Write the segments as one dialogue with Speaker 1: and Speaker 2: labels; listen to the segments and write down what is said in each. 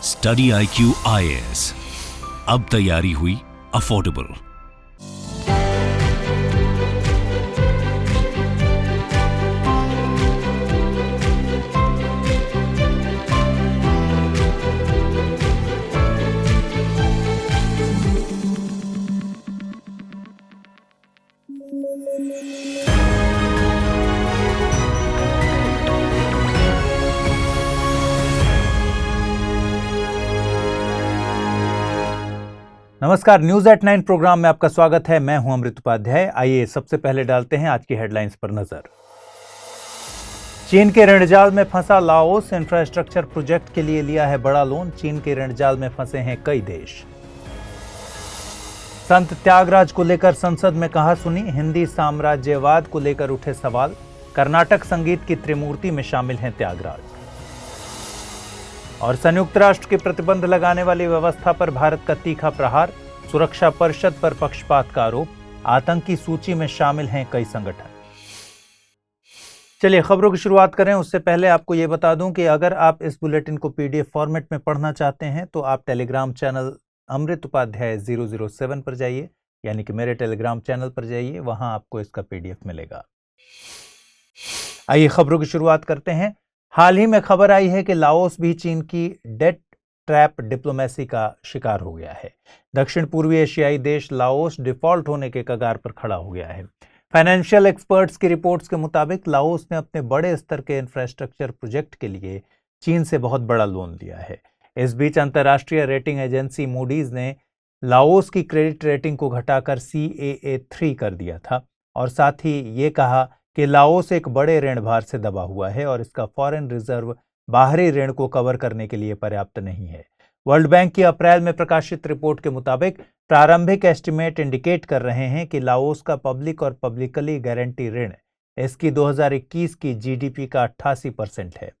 Speaker 1: Study IQ IAS, अब तैयारी हुई अफोर्डेबल।
Speaker 2: नमस्कार, न्यूज एट 9 प्रोग्राम में आपका स्वागत है। मैं हूं अमृत उपाध्याय। आइए सबसे पहले डालते हैं आज की हेडलाइंस पर नजर। चीन के ऋण जाल में फंसा लाओस, इंफ्रास्ट्रक्चर प्रोजेक्ट के लिए लिया है बड़ा लोन। चीन के ऋण जाल में फंसे हैं कई देश। संत त्यागराज को लेकर संसद में कहा सुनी, हिंदी साम्राज्यवाद को लेकर उठे सवाल। कर्नाटक संगीत की त्रिमूर्ति में शामिल हैं त्यागराज। और संयुक्त राष्ट्र के प्रतिबंध लगाने वाली व्यवस्था पर भारत का तीखा प्रहार, सुरक्षा परिषद पर पक्षपात का आरोप। आतंकी सूची में शामिल हैं कई संगठन। चलिए खबरों की शुरुआत करें। उससे पहले आपको यह बता दूं कि अगर आप इस बुलेटिन को PDF फॉर्मेट में पढ़ना चाहते हैं तो आप टेलीग्राम चैनल अमृत उपाध्याय 007 पर जाइए, यानी कि मेरे टेलीग्राम चैनल पर जाइए, वहां आपको इसका PDF मिलेगा। आइए खबरों की शुरुआत करते हैं। हाल ही में खबर आई है कि लाओस भी चीन की डेट ट्रैप डिप्लोमेसी का शिकार हो गया है। दक्षिण पूर्वी एशियाई देश लाओस डिफॉल्ट होने के कगार पर खड़ा हो गया है। फाइनेंशियल एक्सपर्ट्स की रिपोर्ट्स के मुताबिक लाओस ने अपने बड़े स्तर के इंफ्रास्ट्रक्चर प्रोजेक्ट के लिए चीन से बहुत बड़ा लोन लिया है। इस बीच अंतर्राष्ट्रीय रेटिंग एजेंसी मूडीज ने लाओस की क्रेडिट रेटिंग को घटाकर CAA3 कर दिया था और साथ ही ये कहा कि लाओस एक बड़े ऋण भार से दबा हुआ है और इसका फॉरेन रिजर्व बाहरी ऋण को कवर करने के लिए पर्याप्त नहीं है। वर्ल्ड बैंक की अप्रैल में प्रकाशित रिपोर्ट के मुताबिक प्रारंभिक एस्टिमेट इंडिकेट कर रहे हैं कि लाओस का पब्लिक और पब्लिकली गारंटी ऋण इसकी 2021 की GDP का 88% है।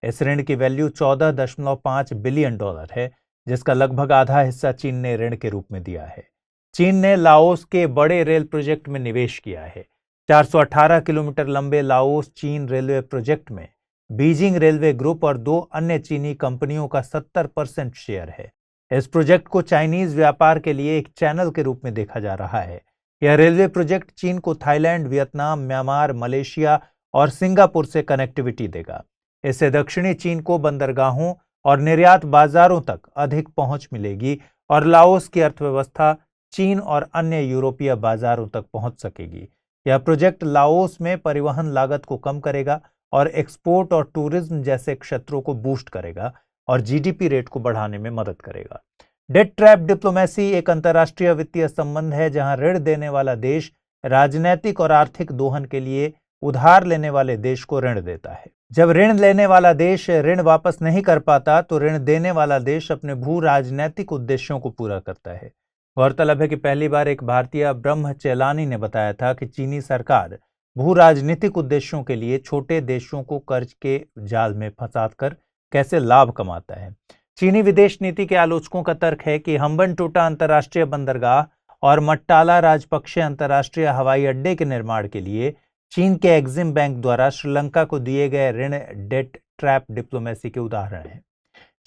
Speaker 2: इस ऋण की वैल्यू $14.5 बिलियन है, जिसका लगभग आधा हिस्सा चीन ने ऋण के रूप में दिया है। चीन ने लाओस के बड़े रेल प्रोजेक्ट में निवेश किया है। 418 किलोमीटर लंबे लाओस चीन रेलवे प्रोजेक्ट में बीजिंग रेलवे ग्रुप और 2 अन्य चीनी कंपनियों का 70% शेयर है। इस प्रोजेक्ट को चाइनीज व्यापार के लिए एक चैनल के रूप में देखा जा रहा है। यह रेलवे प्रोजेक्ट चीन को थाईलैंड, वियतनाम, म्यांमार, मलेशिया और सिंगापुर से कनेक्टिविटी देगा। इससे दक्षिणी चीन को बंदरगाहों और निर्यात बाजारों तक अधिक पहुंच मिलेगी और लाओस की अर्थव्यवस्था चीन और अन्य यूरोपीय बाजारों तक पहुंच सकेगी। यह प्रोजेक्ट लाओस में परिवहन लागत को कम करेगा और एक्सपोर्ट और टूरिज्म जैसे क्षेत्रों को बूस्ट करेगा और GDP रेट को बढ़ाने में मदद करेगा। डेट ट्रैप डिप्लोमेसी एक अंतर्राष्ट्रीय वित्तीय संबंध है जहां ऋण देने वाला देश राजनीतिक और आर्थिक दोहन के लिए उधार लेने वाले देश को ऋण देता है। जब ऋण लेने वाला देश ऋण वापस नहीं कर पाता तो ऋण देने वाला देश अपने भू राजनीतिक उद्देश्यों को पूरा करता है। गौरतलब है कि पहली बार एक भारतीय ब्रह्म चेलानी ने बताया था कि चीनी सरकार भू राजनीतिक उद्देश्यों के लिए छोटे देशों को कर्ज के जाल में फंसाकर कैसे लाभ कमाता है। चीनी विदेश नीति के आलोचकों का तर्क है कि हम्बनटोटा अंतर्राष्ट्रीय बंदरगाह और मट्टाला राजपक्षे अंतर्राष्ट्रीय हवाई अड्डे के निर्माण के लिए चीन के एक्सिम बैंक द्वारा श्रीलंका को दिए गए ऋण डेट ट्रैप डिप्लोमेसी के उदाहरण हैं।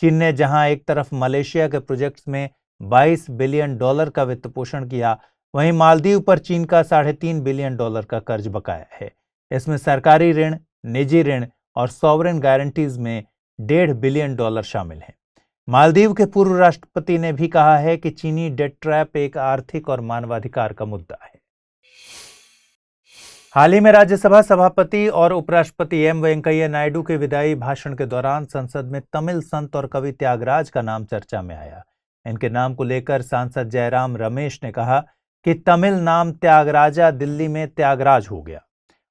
Speaker 2: चीन ने जहां एक तरफ मलेशिया के प्रोजेक्ट्स में $22 बिलियन का वित्त पोषण किया, वहीं मालदीव पर चीन का $3.5 बिलियन का कर्ज बकाया है। इसमें सरकारी ऋण, निजी ऋण और सॉवरेन गारंटीज में $1.5 बिलियन शामिल हैं। मालदीव के पूर्व राष्ट्रपति ने भी कहा है कि चीनी डेट ट्रैप एक आर्थिक और मानवाधिकार का मुद्दा है। हाल ही में राज्यसभा सभापति और उपराष्ट्रपति M वेंकैया नायडू के विदाई भाषण के दौरान संसद में तमिल संत और कवि त्यागराज का नाम चर्चा में आया। इनके नाम को लेकर सांसद जयराम रमेश ने कहा कि तमिल नाम त्यागराजा दिल्ली में त्यागराज हो गया।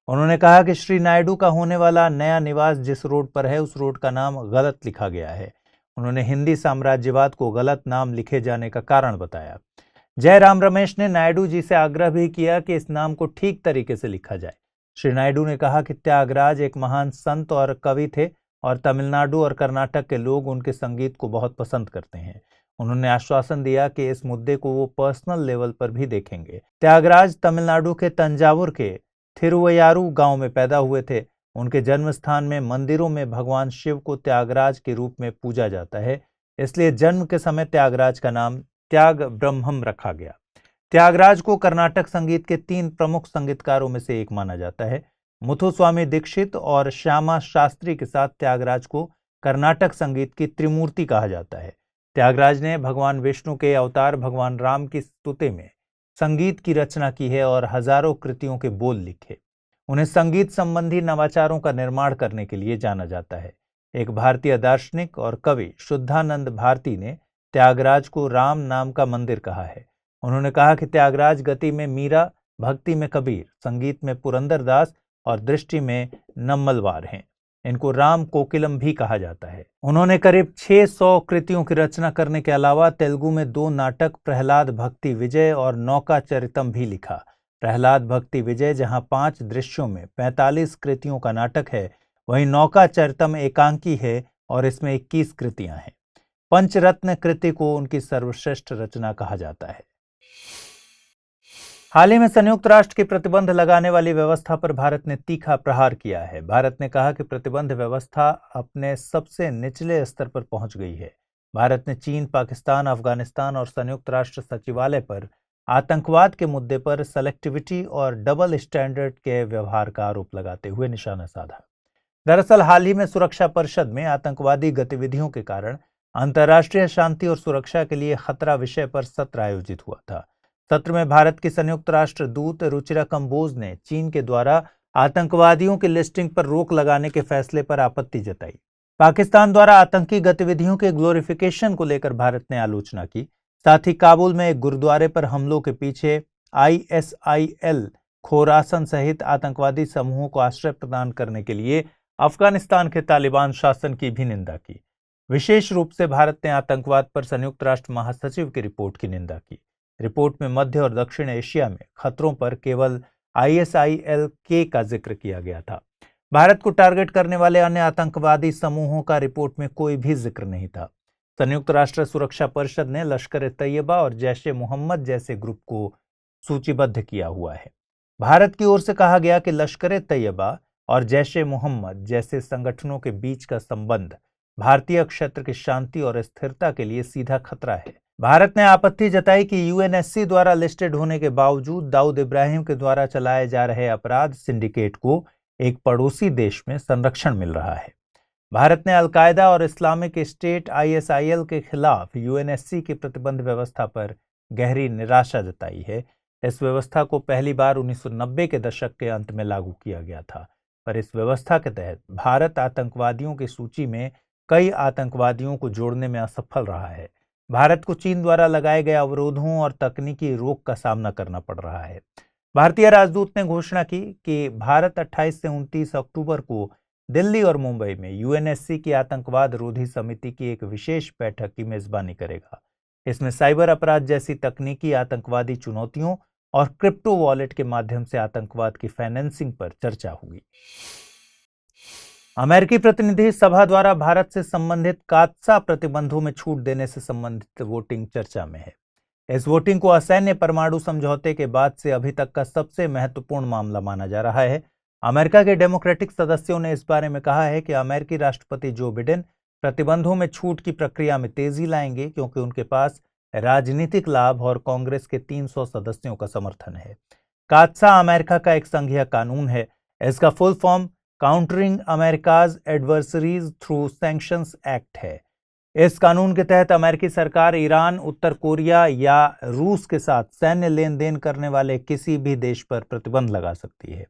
Speaker 2: उन्होंने कहा कि श्री नायडू का होने वाला नया निवास जिस रोड पर है उस रोड का नाम गलत लिखा गया है। उन्होंने हिंदी साम्राज्यवाद को गलत नाम लिखे जाने का कारण बताया। जयराम रमेश ने नायडू जी से आग्रह भी किया कि इस नाम को ठीक तरीके से लिखा जाए। श्री नायडू ने कहा कि त्यागराज एक महान संत और कवि थे और तमिलनाडु और कर्नाटक के लोग उनके संगीत को बहुत पसंद करते हैं। उन्होंने आश्वासन दिया कि इस मुद्दे को वो पर्सनल लेवल पर भी देखेंगे। त्यागराज तमिलनाडु के तंजावुर के थिरुवैयारू गांव में पैदा हुए थे। उनके जन्म स्थान में मंदिरों में भगवान शिव को त्यागराज के रूप में पूजा जाता है। इसलिए जन्म के समय त्यागराज का नाम त्याग ब्रह्मम रखा गया। त्यागराज को कर्नाटक संगीत के 3 प्रमुख संगीतकारों में से एक माना जाता है। मुथुस्वामी दीक्षित और श्यामा शास्त्री के साथ त्यागराज को कर्नाटक संगीत की त्रिमूर्ति कहा जाता है। त्यागराज ने भगवान विष्णु के अवतार भगवान राम की स्तुति में संगीत की रचना की है और हजारों कृतियों के बोल लिखे। उन्हें संगीत संबंधी नवाचारों का निर्माण करने के लिए जाना जाता है। एक भारतीय दार्शनिक और कवि शुद्धानंद भारती ने त्यागराज को राम नाम का मंदिर कहा है। उन्होंने कहा कि त्यागराज गति में मीरा, भक्ति में कबीर, संगीत में पुरंदरदास और दृष्टि में नम्मलवार हैं। इनको राम कोकिलम भी कहा जाता है। उन्होंने करीब 600 कृतियों की रचना करने के अलावा तेलुगु में 2 नाटक प्रहलाद भक्ति विजय और नौका चरितम भी लिखा। प्रहलाद भक्ति विजय जहां 5 दृश्यों में 45 कृतियों का नाटक है, वहीं नौका चरितम एकांकी है और इसमें 21 कृतियां हैं। पंचरत्न कृति को उनकी सर्वश्रेष्ठ रचना कहा जाता है। हाल ही में संयुक्त राष्ट्र की प्रतिबंध लगाने वाली व्यवस्था पर भारत ने तीखा प्रहार किया है। भारत ने कहा कि प्रतिबंध व्यवस्था अपने सबसे निचले स्तर पर पहुंच गई है। भारत ने चीन, पाकिस्तान, अफगानिस्तान और संयुक्त राष्ट्र सचिवालय पर आतंकवाद के मुद्दे पर सेलेक्टिविटी और डबल स्टैंडर्ड के व्यवहार का आरोप लगाते हुए निशाना साधा। दरअसल हाल ही में सुरक्षा परिषद में आतंकवादी गतिविधियों के कारण अंतर्राष्ट्रीय शांति और सुरक्षा के लिए खतरा विषय पर सत्र आयोजित हुआ था। सत्र में भारत की संयुक्त राष्ट्र दूत रुचिरा कंबोज ने चीन के द्वारा आतंकवादियों की लिस्टिंग पर रोक लगाने के फैसले पर आपत्ति जताई। पाकिस्तान द्वारा आतंकी गतिविधियों के ग्लोरिफिकेशन को लेकर भारत ने आलोचना की। साथ ही काबुल में एक गुरुद्वारे पर हमलों के पीछे ISIL, खोरासन सहित आतंकवादी समूहों को आश्रय प्रदान करने के लिए अफगानिस्तान के तालिबान शासन की भी निंदा की। विशेष रूप से भारत ने आतंकवाद पर संयुक्त राष्ट्र महासचिव की रिपोर्ट की निंदा की। रिपोर्ट में मध्य और दक्षिण एशिया में खतरों पर केवल ISIL के का जिक्र किया गया था। भारत को टारगेट करने वाले अन्य आतंकवादी समूहों का रिपोर्ट में कोई भी जिक्र नहीं था। संयुक्त राष्ट्र सुरक्षा परिषद ने लश्कर-ए-तैयबा और जैश-ए-मोहम्मद जैसे ग्रुप को सूचीबद्ध किया हुआ है। भारत की ओर से कहा गया कि लश्कर-ए-तैयबा और जैश-ए-मोहम्मद जैसे संगठनों के बीच का संबंध भारतीय क्षेत्र की शांति और स्थिरता के लिए सीधा खतरा है। भारत ने आपत्ति जताई कि UNSC द्वारा लिस्टेड होने के बावजूद दाऊद इब्राहिम के द्वारा चलाए जा रहे अपराध सिंडिकेट को एक पड़ोसी देश में संरक्षण मिल रहा है। भारत ने अलकायदा और इस्लामिक स्टेट ISIL के खिलाफ UNSC की प्रतिबंध व्यवस्था पर गहरी निराशा जताई है। इस व्यवस्था को पहली बार 1990 के दशक के अंत में लागू किया गया था, पर इस व्यवस्था के तहत भारत आतंकवादियों की सूची में कई आतंकवादियों को जोड़ने में असफल रहा है। भारत को चीन द्वारा लगाए गए अवरोधों और तकनीकी रोक का सामना करना पड़ रहा है। भारतीय राजदूत ने घोषणा की कि भारत 28 से 29 अक्टूबर को दिल्ली और मुंबई में UNSC की आतंकवाद रोधी समिति की एक विशेष बैठक की मेजबानी करेगा। इसमें साइबर अपराध जैसी तकनीकी आतंकवादी चुनौतियों और क्रिप्टो वॉलेट के माध्यम से आतंकवाद की फाइनेंसिंग पर चर्चा होगी। अमेरिकी प्रतिनिधि सभा द्वारा भारत से संबंधित कात्सा प्रतिबंधों में छूट देने से संबंधित वोटिंग चर्चा में है। इस वोटिंग को असैन्य परमाणु समझौते के बाद से अभी तक का सबसे महत्वपूर्ण मामला माना जा रहा है। अमेरिका के डेमोक्रेटिक सदस्यों ने इस बारे में कहा है कि अमेरिकी राष्ट्रपति जो बिडेन प्रतिबंधों में छूट की प्रक्रिया में तेजी लाएंगे, क्योंकि उनके पास राजनीतिक लाभ और कांग्रेस के 300 सदस्यों का समर्थन है। कात्सा अमेरिका का एक संघीय कानून है। इसका full form countering America's adversaries through sanctions act है। इस कानून के तहत अमेरिकी सरकार ईरान, उत्तर कोरिया या रूस के साथ सैन्य लेन देन करने वाले किसी भी देश पर प्रतिबंध लगा सकती है।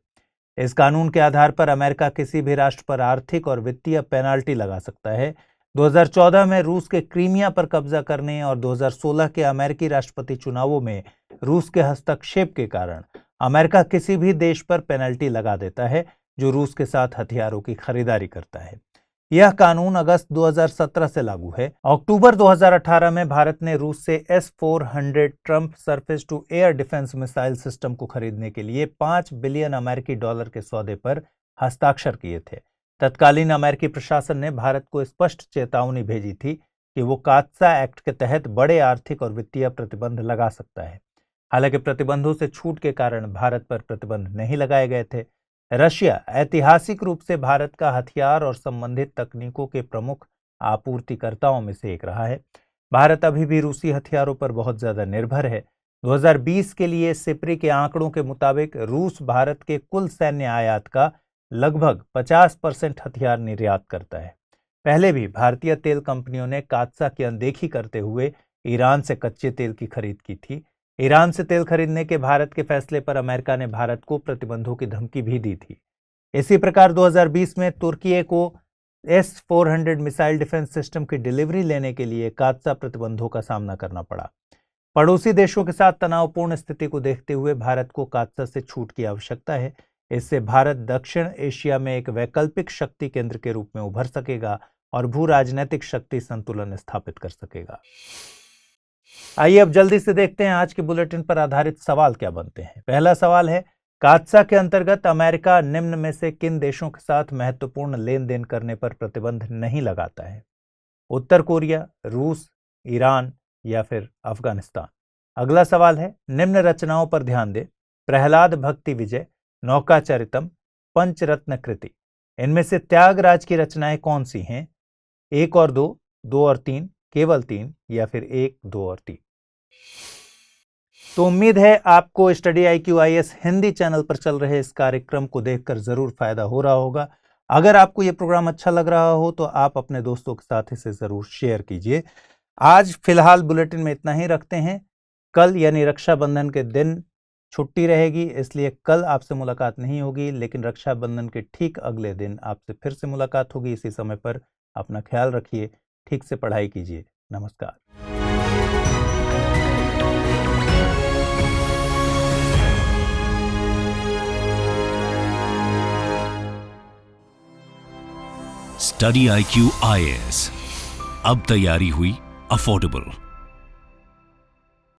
Speaker 2: इस कानून के आधार पर अमेरिका किसी भी राष्ट्र पर आर्थिक और वित्तीय पेनाल्टी लगा सकता है। 2014 में रूस के क्रीमिया पर कब्जा करने और 2016 के अमेरिकी राष्ट्रपति चुनावों में रूस के हस्तक्षेप के कारण अमेरिका किसी भी देश पर पेनल्टी लगा देता है जो रूस के साथ हथियारों की खरीदारी करता है। यह कानून अगस्त 2017 से लागू है। अक्टूबर 2018 में भारत ने रूस से S-400 Triumf surface to air defence missile system को खरीदने के लिए $5 बिलियन अमेरिकी डॉलर के सौदे पर हस्ताक्षर किए थे। तत्कालीन अमेरिकी प्रशासन ने भारत को स्पष्ट चेतावनी भेजी थी कि वो कात्सा एक्ट के तहत बड़े आर्थिक और वित्तीय प्रतिबंध लगा सकता है। हालांकि प्रतिबंधों से छूट के कारण भारत पर प्रतिबंध नहीं लगाए गए थे। रशिया ऐतिहासिक रूप से भारत का हथियार और संबंधित तकनीकों के प्रमुख आपूर्तिकर्ताओं में से एक रहा है। भारत अभी भी रूसी हथियारों पर बहुत ज्यादा निर्भर है। 2020 के लिए सिप्री के आंकड़ों के मुताबिक रूस भारत के कुल सैन्य आयात का लगभग 50% हथियार निर्यात करता है। पहले भी भारतीय तेल कंपनियों ने कात्सा की अनदेखी करते हुए ईरान से कच्चे तेल की खरीद की थी। ईरान से तेल खरीदने के भारत के फैसले पर अमेरिका ने भारत को प्रतिबंधों की धमकी भी दी थी। इसी प्रकार 2020 में तुर्की को S-400 मिसाइल डिफेंस सिस्टम की डिलीवरी लेने के लिए कात्सा प्रतिबंधों का सामना करना पड़ा। पड़ोसी देशों के साथ तनावपूर्ण स्थिति को देखते हुए भारत को कात्सा से छूट की आवश्यकता है। इससे भारत दक्षिण एशिया में एक वैकल्पिक शक्ति केंद्र के रूप में उभर सकेगा और भू राजनीतिक शक्ति संतुलन स्थापित कर सकेगा। आइए अब जल्दी से देखते हैं आज के बुलेटिन पर आधारित सवाल क्या बनते हैं। पहला सवाल है, कात्सा के अंतर्गत अमेरिका निम्न में से किन देशों के साथ महत्वपूर्ण लेन देन करने पर प्रतिबंध नहीं लगाता है? उत्तर कोरिया, रूस, ईरान या फिर अफगानिस्तान। अगला सवाल है, निम्न रचनाओं पर ध्यान दें। प्रहलाद भक्ति विजय, नौकाचरितम, पंचरत्न कृति। इनमें से त्यागराज की रचनाएं कौन सी हैं? 1 और 2, 2 और 3, केवल 3 या फिर 1, 2 और 3। तो उम्मीद है आपको study IQ IAS Hindi channel पर चल रहे इस कार्यक्रम को देखकर जरूर फायदा हो रहा होगा। अगर आपको ये प्रोग्राम अच्छा लग रहा हो तो आप अपने दोस्तों के साथ इसे जरूर शेयर कीजिए। आज फिलहाल बुलेटिन में इतना ही रखते हैं। कल यानी रक्षाबंधन के दिन छुट्टी रहेगी, इसलिए कल आपसे मुलाकात नहीं होगी, लेकिन रक्षाबंधन के ठीक अगले दिन आपसे फिर से मुलाकात होगी इसी समय पर। अपना ख्याल रखिए, ठीक से पढ़ाई कीजिए। नमस्कार।
Speaker 1: स्टडी IQ IAS अब तैयारी हुई अफोर्डेबल।